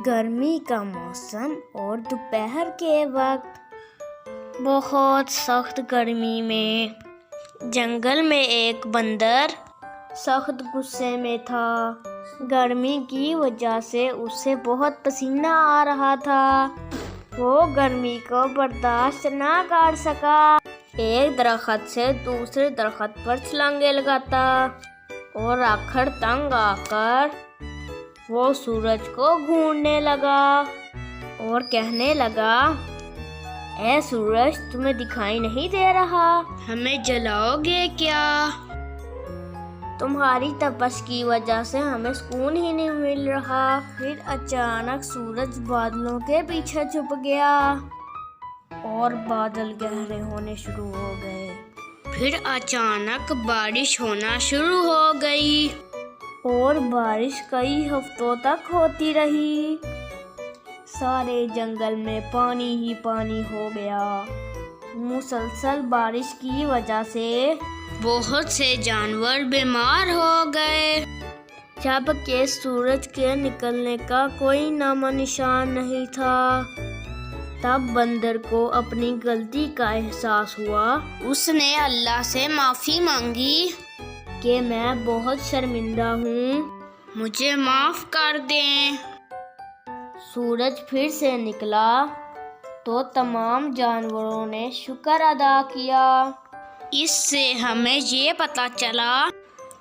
گرمی کا موسم اور دوپہر کے وقت بہت سخت گرمی میں جنگل میں ایک بندر سخت غصے میں تھا۔ گرمی کی وجہ سے اسے بہت پسینہ آ رہا تھا۔ وہ گرمی کو برداشت نہ کر سکا۔ ایک درخت سے دوسرے درخت پر چھلانگیں لگاتا اور آخر تنگ آ کر وہ سورج کو گھورنے لگا اور کہنے لگا، اے سورج، تمہیں دکھائی نہیں دے رہا؟ ہمیں جلاؤ گے کیا؟ تمہاری تپش کی وجہ سے ہمیں سکون ہی نہیں مل رہا۔ پھر اچانک سورج بادلوں کے پیچھے چھپ گیا اور بادل گہرے ہونے شروع ہو گئے۔ پھر اچانک بارش ہونا شروع ہو گئی اور بارش کئی ہفتوں تک ہوتی رہی۔ سارے جنگل میں پانی ہی پانی ہو گیا۔ مسلسل بارش کی وجہ سے بہت سے جانور بیمار ہو گئے، جبکہ سورج کے نکلنے کا کوئی نام و نشان نہیں تھا۔ تب بندر کو اپنی غلطی کا احساس ہوا۔ اس نے اللہ سے معافی مانگی کہ میں بہت شرمندہ ہوں، مجھے معاف کر دیں۔ سورج پھر سے نکلا تو تمام جانوروں نے شکر ادا کیا۔ اس سے ہمیں یہ پتہ چلا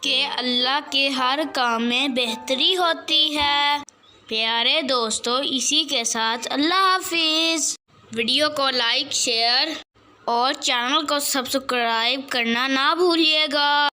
کہ اللہ کے ہر کام میں بہتری ہوتی ہے۔ پیارے دوستو، اسی کے ساتھ اللہ حافظ۔ ویڈیو کو لائک، شیئر اور چینل کو سبسکرائب کرنا نہ بھولیے گا۔